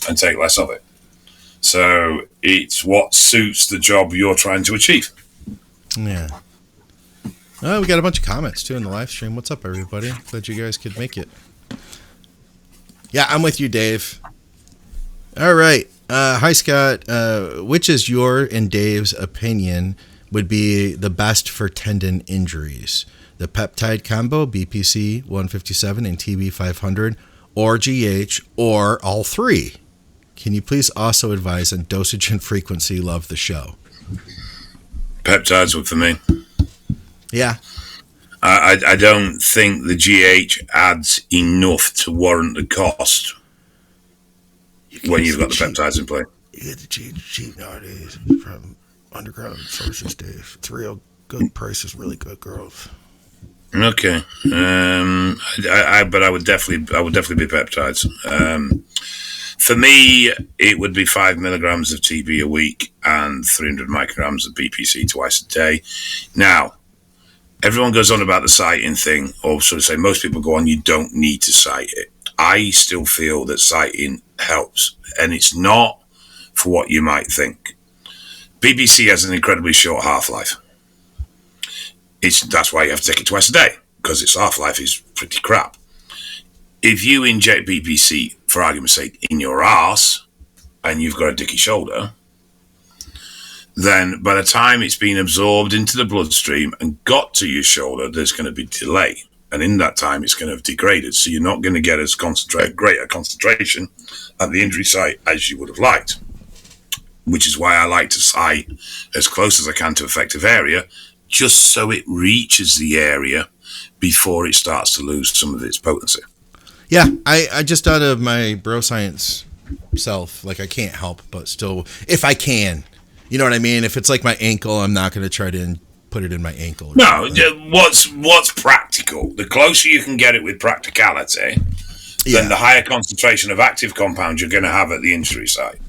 and take less of it. So it's what suits the job you're trying to achieve. Yeah. Oh, we got a bunch of comments too in the live stream. What's up, everybody? Glad you guys could make it. Yeah, I'm with you, Dave. All right. Hi, Scott. Which is your and Dave's opinion would be the best for tendon injuries? The peptide combo, BPC 157 and TB 500, or GH, or all three? Can you please also advise on dosage and frequency? Love the show. Peptides were for me. Yeah. I don't think the GH adds enough to warrant the cost when you've got the peptides in play. You get the cheap nowadays from underground sources, Dave. It's real good prices, really good growth. Okay. But I would definitely be peptides. For me, it would be 5 milligrams of TB a week and 300 micrograms of BPC twice a day. Now, everyone goes on about the citing thing, or sort of say most people go on, you don't need to cite it. I still feel that citing helps, and it's not for what you might think. BPC has an incredibly short half-life. That's why you have to take it twice a day, because its half-life is pretty crap. If you inject BPC, for argument's sake, in your arse, and you've got a dicky shoulder, then by the time it's been absorbed into the bloodstream and got to your shoulder, there's going to be delay. And in that time, it's going to have degraded. So you're not going to get as greater concentration at the injury site as you would have liked, which is why I like to cite as close as I can to effective area, just so it reaches the area before it starts to lose some of its potency. Yeah, I just out of my bro science self, like I can't help but still, if I can, you know what I mean? If it's like my ankle, I'm not going to try to put it in my ankle. No, what's practical? The closer you can get it with practicality, then the higher concentration of active compounds you're going to have at the injury site.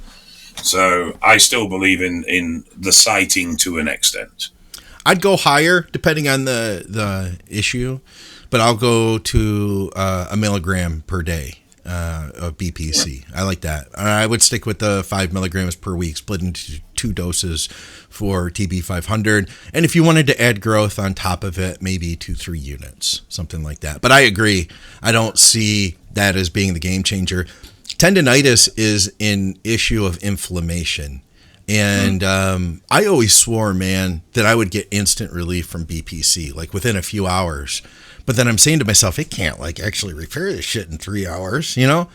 So I still believe in the citing to an extent. I'd go higher depending on the issue, but I'll go to a milligram per day of BPC. I like that. I would stick with the 5 milligrams per week, split into 2 doses for TB 500. And if you wanted to add growth on top of it, maybe 2-3 units, something like that. But I agree. I don't see that as being the game changer. Tendinitis is an issue of inflammation. And I always swore, man, that I would get instant relief from BPC, like within a few hours. But then I'm saying to myself, it can't like actually repair this shit in 3 hours, you know?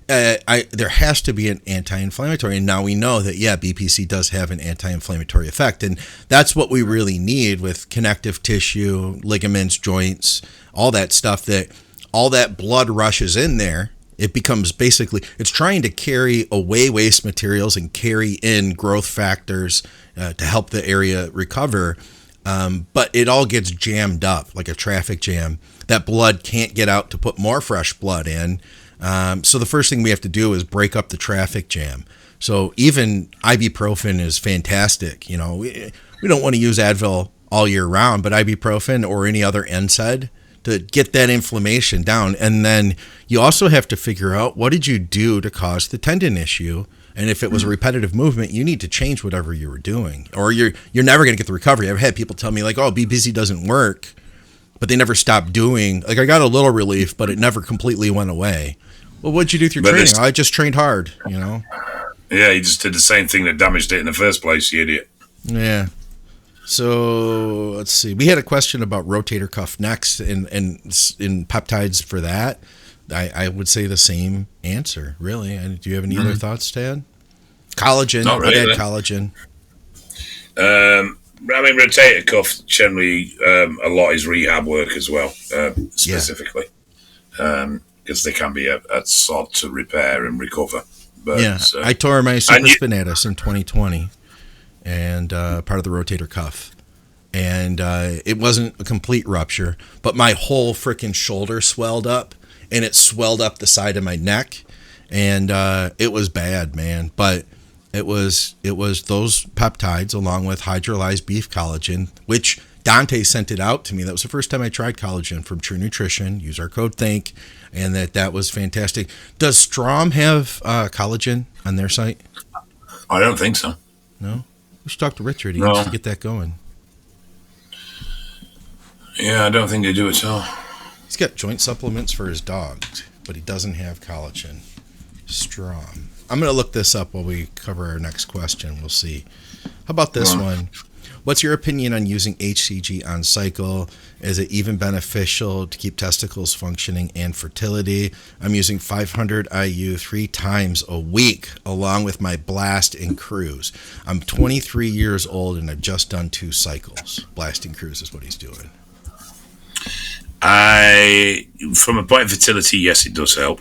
There has to be an anti-inflammatory. And now we know that, yeah, BPC does have an anti-inflammatory effect. And that's what we really need with connective tissue, ligaments, joints, all that stuff, that all that blood rushes in there. It becomes basically, it's trying to carry away waste materials and carry in growth factors to help the area recover. But it all gets jammed up like a traffic jam. That blood can't get out to put more fresh blood in. So the first thing we have to do is break up the traffic jam. So even ibuprofen is fantastic. You know, we don't want to use Advil all year round, but ibuprofen or any other NSAID to get that inflammation down. And then you also have to figure out, what did you do to cause the tendon issue? And if it was a repetitive movement, you need to change whatever you were doing, or you're never going to get the recovery. I've had people tell me like, oh, be busy doesn't work, but they never stopped doing. Like, I got a little relief, but it never completely went away. Well, what'd you do with your training? I just trained hard, you know? Yeah, you just did the same thing that damaged it in the first place, you idiot. Yeah. So let's see. We had a question about rotator cuff next, and in peptides for that. I would say the same answer, really. Do you have any other thoughts, Tad? Collagen. Not really. I'd add collagen. I mean, rotator cuff, generally, a lot is rehab work as well, specifically. Because they can be a sod to repair and recover. But, yeah, I tore my supraspinatus in 2020, and part of the rotator cuff. And it wasn't a complete rupture, but my whole freaking shoulder swelled up, and it swelled up the side of my neck, and it was bad, man. But it was those peptides along with hydrolyzed beef collagen, which Dante sent it out to me. That was the first time I tried collagen from True Nutrition. Use our code THINK, and that was fantastic. Does Strom have collagen on their site? I don't think so. No? We should talk to Richard. He needs to get that going. Yeah, I don't think they do at all. He's got joint supplements for his dogs, but he doesn't have collagen. Strom. I'm going to look this up while we cover our next question. We'll see. How about this one? What's your opinion on using HCG on cycle? Is it even beneficial to keep testicles functioning and fertility? I'm using 500 IU 3 times a week along with my blast and cruise. I'm 23 years old and I've just done 2 cycles. Blast and cruise is what he's doing. From a point of fertility, yes, it does help.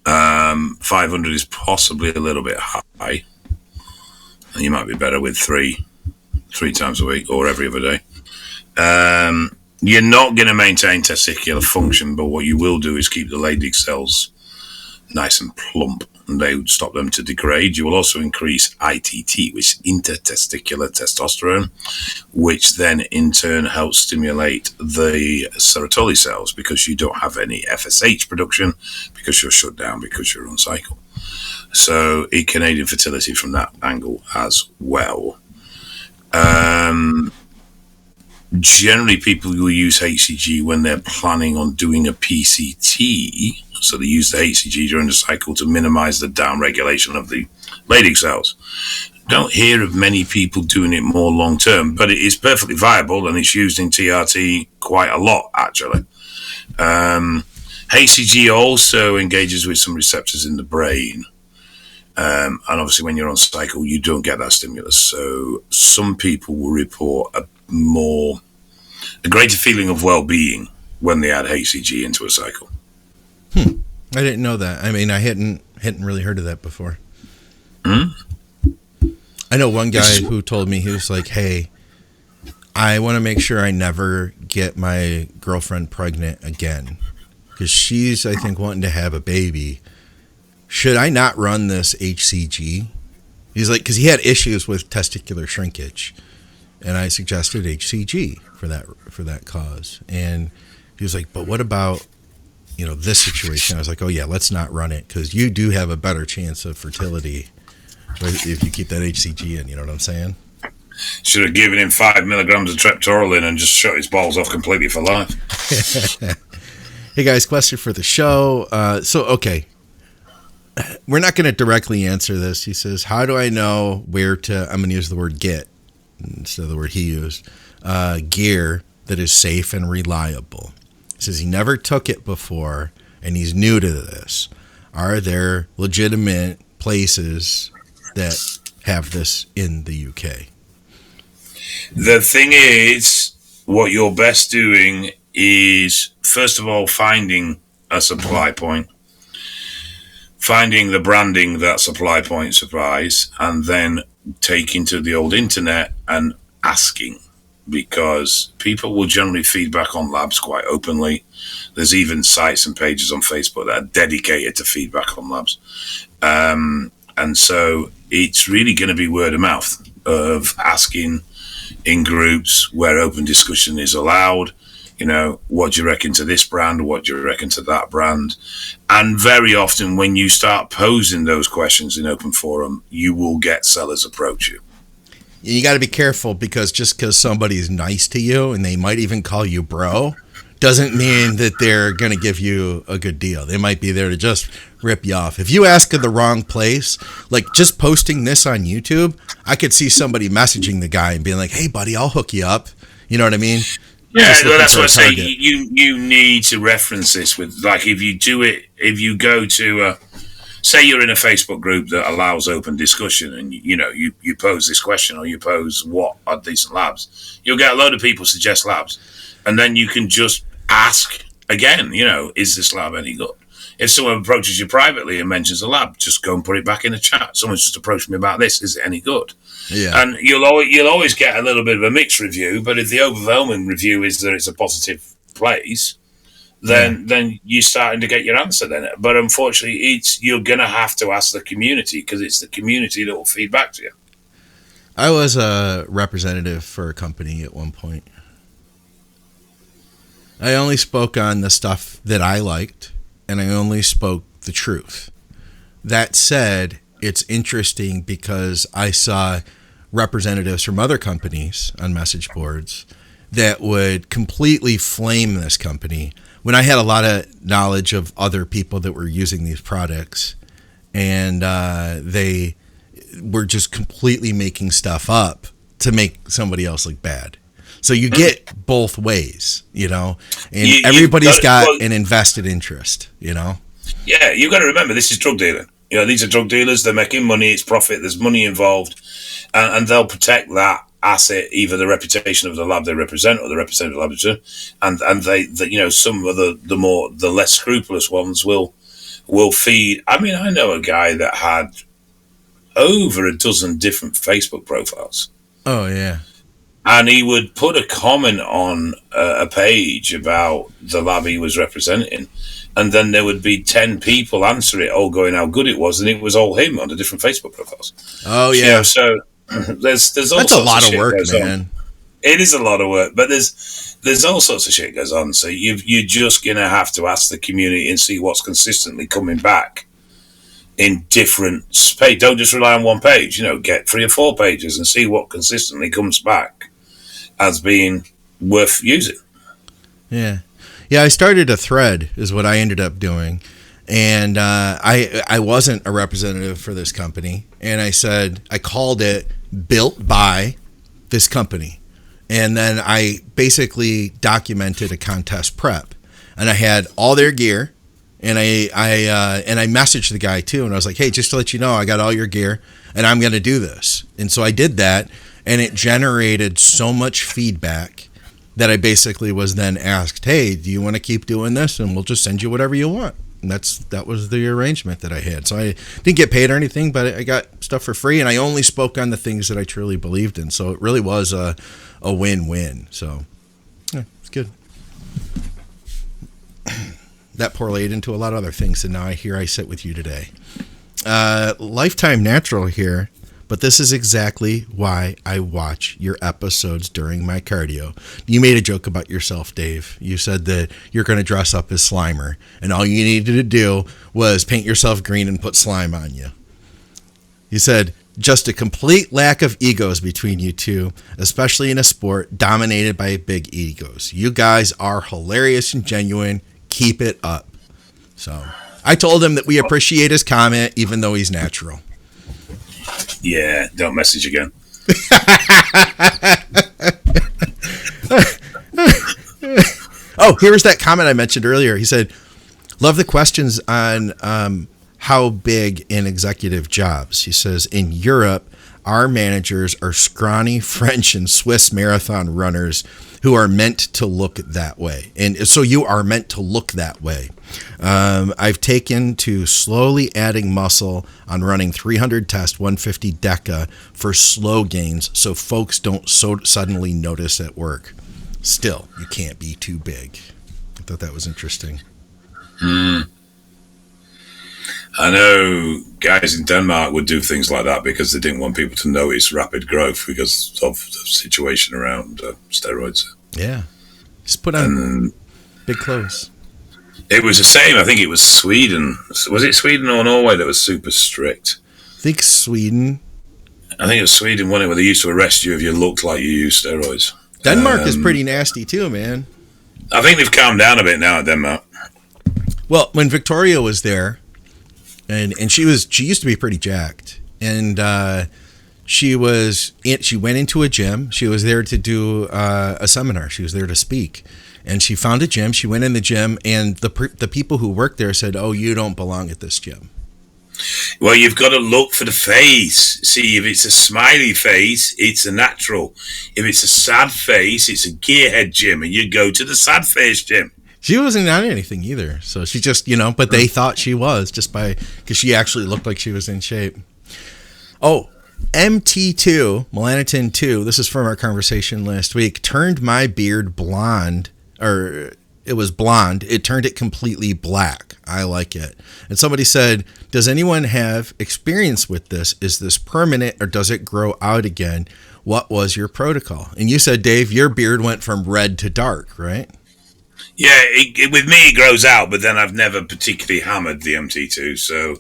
500 is possibly a little bit high. You might be better with 3 times a week or every other day. You're not going to maintain testicular function, but what you will do is keep the Leydig cells nice and plump, and they would stop them to degrade. You will also increase ITT, which is intertesticular testosterone, which then in turn helps stimulate the Sertoli cells because you don't have any FSH production because you're shut down because you're on cycle. So it can aid in fertility from that angle as well. Generally, people will use HCG when they're planning on doing a PCT. So they use the HCG during the cycle to minimize the downregulation of the Leydig cells. Don't hear of many people doing it more long term, but it is perfectly viable and it's used in TRT quite a lot, actually. HCG also engages with some receptors in the brain. And obviously when you're on cycle, you don't get that stimulus. So some people will report a greater feeling of well-being when they add HCG into a cycle. I didn't know that. I mean, I hadn't really heard of that before. I know one guy who told me, he was like, hey, I want to make sure I never get my girlfriend pregnant again because she's, I think, wanting to have a baby. Should I not run this HCG? He's like, because he had issues with testicular shrinkage, and I suggested HCG for that cause. And he was like, but what about, this situation? I was like, oh yeah, let's not run it because you do have a better chance of fertility if you keep that HCG in. You know what I'm saying? Should have given him 5 milligrams of triptorelin and just shut his balls off completely for life. Hey guys, question for the show. Okay. We're not going to directly answer this. He says, how do I know where to, I'm going to use the word get instead of the word he used, gear that is safe and reliable? He says he never took it before and he's new to this. Are there legitimate places that have this in the UK? The thing is, what you're best doing is, first of all, finding a supply point. Finding the branding that supply point supplies, and then taking to the old internet and asking, because people will generally feedback on labs quite openly. There's even sites and pages on Facebook that are dedicated to feedback on labs. And so it's really going to be word of mouth of asking in groups where open discussion is allowed. You know, what do you reckon to this brand? What do you reckon to that brand? And very often when you start posing those questions in open forum, you will get sellers approach you. You got to be careful, because just because somebody's nice to you and they might even call you bro doesn't mean that they're going to give you a good deal. They might be there to just rip you off. If you ask at the wrong place, like just posting this on YouTube, I could see somebody messaging the guy and being like, hey buddy, I'll hook you up. You know what I mean? Yeah, well, that's what I say. You need to reference this with, like, if you do it, if you go to, say you're in a Facebook group that allows open discussion, and you pose this question, or you pose what are decent labs, you'll get a load of people suggest labs, and then you can just ask again. Is this lab any good? If someone approaches you privately and mentions a lab, just go and put it back in the chat. Someone's just approached me about this. Is it any good? Yeah. And you'll always get a little bit of a mixed review, but if the overwhelming review is that it's a positive place, then you're starting to get your answer then. But unfortunately, you're going to have to ask the community, because it's the community that will feed back to you. I was a representative for a company at one point. I only spoke on the stuff that I liked, and I only spoke the truth. That said, it's interesting because I saw representatives from other companies on message boards that would completely flame this company when I had a lot of knowledge of other people that were using these products, and they were just completely making stuff up to make somebody else look bad. So you get both ways, and everybody's got an invested interest, Yeah, you've got to remember, this is drug dealing. These are drug dealers. They're making money. It's profit. There's money involved, and they'll protect that asset, either the reputation of the lab they represent or the representative lab, and they some of the less scrupulous ones will feed. I mean, I know a guy that had over a dozen different Facebook profiles. Oh yeah. And he would put a comment on a page about the lab he was representing, and then there would be 10 people answer it, all going how good it was, and it was all him on the different Facebook profiles. Oh yeah. So there's all that's sorts a lot of work, man. On. It is a lot of work, but there's all sorts of shit goes on. So you're just gonna have to ask the community and see what's consistently coming back in different space. Don't just rely on one page. Get 3 or 4 pages and see what consistently comes back as being worth using. Yeah. I started a thread, is what I ended up doing, and I wasn't a representative for this company, and I called it "Built by this company," and then I basically documented a contest prep, and I had all their gear, and I messaged the guy too, and I was like, hey, just to let you know, I got all your gear, and I'm going to do this, and so I did that. And it generated so much feedback that I basically was then asked, hey, do you want to keep doing this? And we'll just send you whatever you want. And that was the arrangement that I had. So I didn't get paid or anything, but I got stuff for free. And I only spoke on the things that I truly believed in. So it really was a win-win. So yeah, it's good. That parlayed into a lot of other things. And now I sit with you today. Lifetime Natural here. But this is exactly why I watch your episodes during my cardio. You made a joke about yourself, Dave. You said that you're going to dress up as Slimer, and all you needed to do was paint yourself green and put slime on you. You said, just a complete lack of egos between you two, especially in a sport dominated by big egos. You guys are hilarious and genuine. Keep it up. So I told him that we appreciate his comment, even though he's natural. Yeah, don't message again. Oh, here's that comment I mentioned earlier. He said, love the questions on how big in executive jobs. He says, in Europe, our managers are scrawny French and Swiss marathon runners who are meant to look that way. And so you are meant to look that way. I've taken to slowly adding muscle on running 300 test 150 Deca for slow gains so folks don't so suddenly notice at work. Still, you can't be too big. I thought that was interesting. I know guys in Denmark would do things like that because they didn't want people to notice rapid growth because of the situation around steroids. Yeah. Just put on big clothes. It was the same. I think it was Sweden. Was it Sweden or Norway that was super strict? I think Sweden. I think it was Sweden, wasn't it, where they used to arrest you if you looked like you used steroids. Denmark is pretty nasty too, man. I think they've calmed down a bit now at Denmark. Well, when Victoria was there, and she used to be pretty jacked, and she went into a gym. She was there to do a seminar. She was there to speak, and she found a gym. She went in the gym, and the people who worked there said, "Oh, you don't belong at this gym." Well, you've got to look for the face. See, if it's a smiley face, it's a natural. If it's a sad face, it's a gearhead gym, and you go to the sad face gym. She wasn't on anything either, so she just, but they thought she was because she actually looked like she was in shape. Oh, MT2 Melanotan 2. This is from our conversation last week. Turned my beard blonde, or it was blonde. It turned it completely black. I like it. And somebody said, "Does anyone have experience with this? Is this permanent, or does it grow out again? What was your protocol?" And you said, Dave, your beard went from red to dark, right? Yeah, with me it grows out, but then I've never particularly hammered the MT2. So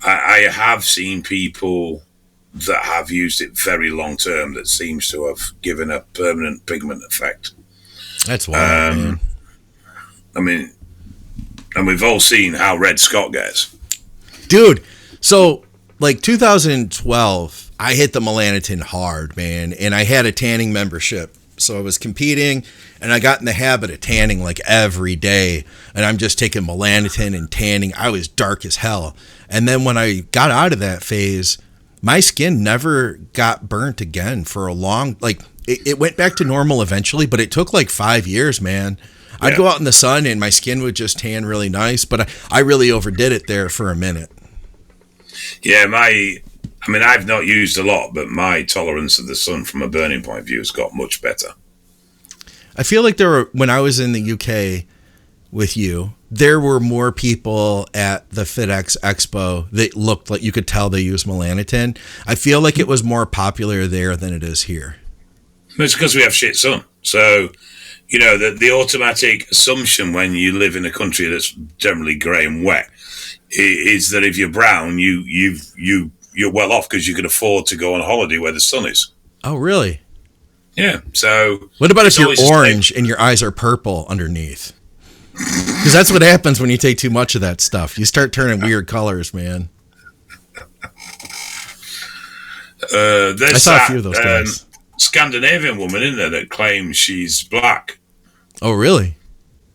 I have seen people that have used it very long term that seems to have given a permanent pigment effect. That's wild, man. I mean, and we've all seen how red Scott gets. Dude, so like 2012, I hit the Melanotan hard, man, and I had a tanning membership. So I was competing, and I got in the habit of tanning like every day, and I'm just taking Melanotan and tanning. I was dark as hell. And then when I got out of that phase, my skin never got burnt again for a long, it went back to normal eventually, but it took like 5 years, man. Yeah. I'd go out in the sun, and my skin would just tan really nice, but I really overdid it there for a minute. Yeah, I've not used a lot, but my tolerance of the sun from a burning point of view has got much better. I feel like when I was in the UK with you, there were more people at the FitX Expo that looked like you could tell they used Melanotan. I feel like it was more popular there than it is here. It's because we have shit sun. So, the automatic assumption when you live in a country that's generally grey and wet is that if you're brown, you're well off because you can afford to go on holiday where the sun is. Oh, really? Yeah. So what about if you're orange and your eyes are purple underneath? Because that's what happens when you take too much of that stuff. You start turning weird colors, man. There's I saw a few of those guys. Scandinavian woman in there that claims she's black. Oh, really?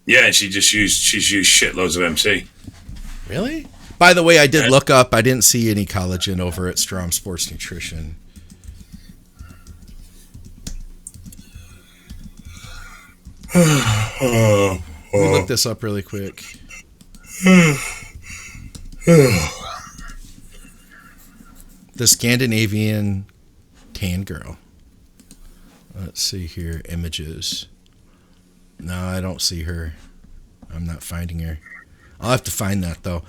Yeah, and she's used shitloads of MT. Really? By the way, I did look up. I didn't see any collagen over at Strom Sports Nutrition. Let me look this up really quick. The Scandinavian tan girl. Let's see here. Images. No, I don't see her. I'm not finding her. I'll have to find that, though.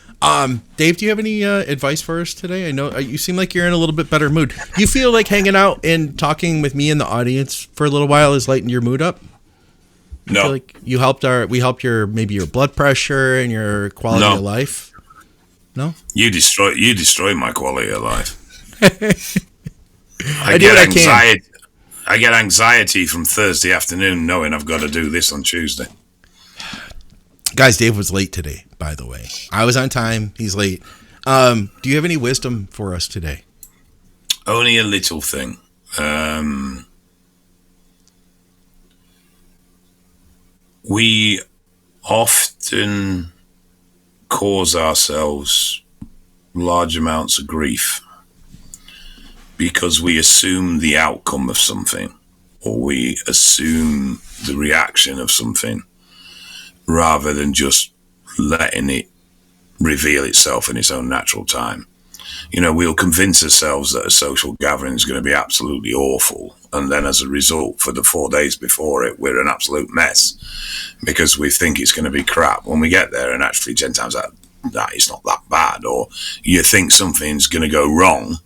Dave, do you have any advice for us today? I know you seem like you're in a little bit better mood. You feel like hanging out and talking with me in the audience for a little while has lightened your mood up? You no. Feel like we helped your blood pressure and your quality of life? No? You destroy my quality of life. I do what I can. I get anxiety from Thursday afternoon knowing I've got to do this on Tuesday. Guys, Dave was late today, by the way. I was on time. He's late. Do you have any wisdom for us today? Only a little thing. We often cause ourselves large amounts of grief because we assume the outcome of something, or we assume the reaction of something, rather than just letting it reveal itself in its own natural time. We'll convince ourselves that a social gathering is going to be absolutely awful, and then as a result, for the 4 days before it, we're an absolute mess because we think it's going to be crap. When we get there, and actually 10 times out, that it's not that bad, or you think something's going to go wrong,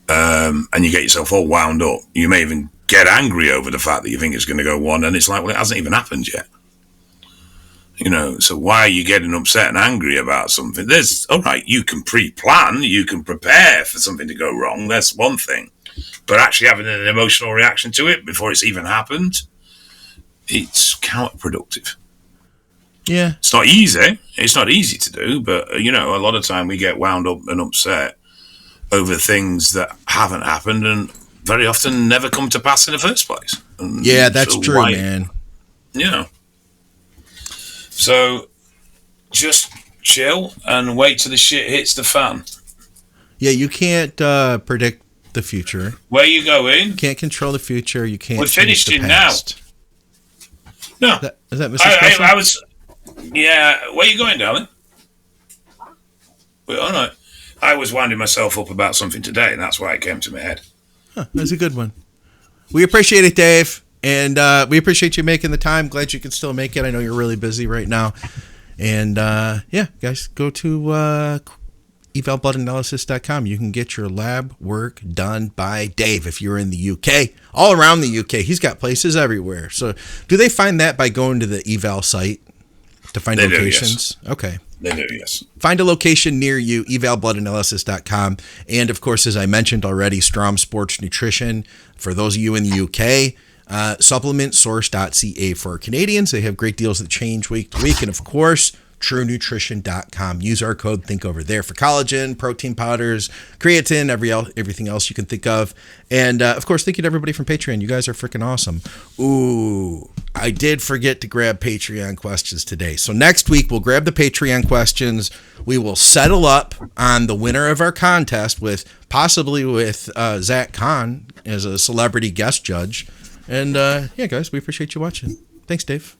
and you get yourself all wound up. You may even get angry over the fact that you think it's going to go wrong, and it's like, well, it hasn't even happened yet. So why are you getting upset and angry about something? All right, you can pre-plan, you can prepare for something to go wrong, that's one thing. But actually having an emotional reaction to it before it's even happened, it's counterproductive. Yeah. It's not easy. It's not easy to do, but, a lot of time we get wound up and upset over things that haven't happened and very often never come to pass in the first place. And yeah, that's true, man. So just chill and wait till the shit hits the fan. Yeah, you can't predict the future. Where you going? You can't control the future. You can't. We're finished it now. No. Is that Mr. I was... Yeah, where you going, darling? Well, all right. I was winding myself up about something today, and that's why it came to my head. That's a good one. We appreciate it, Dave. And we appreciate you making the time. Glad you can still make it. I know you're really busy right now. And guys, go to evalbloodanalysis.com. You can get your lab work done by Dave if you're in the UK. All around the UK. He's got places everywhere. So do they find that by going to the eval site to find locations? Yes. Okay. They do, yes. Find a location near you, evalbloodanalysis.com. And, of course, as I mentioned already, Strom Sports Nutrition. For those of you in the UK, supplementsource.ca for Canadians. They have great deals that change week to week. And, of course, truenutrition.com. Use our code ThinkOver there for collagen, protein powders, creatine, everything else you can think of. And, of course, thank you to everybody from Patreon. You guys are freaking awesome. Ooh, I did forget to grab Patreon questions today. So next week, we'll grab the Patreon questions. We will settle up on the winner of our contest possibly with Zach Kahn as a celebrity guest judge. And, guys, we appreciate you watching. Thanks, Dave.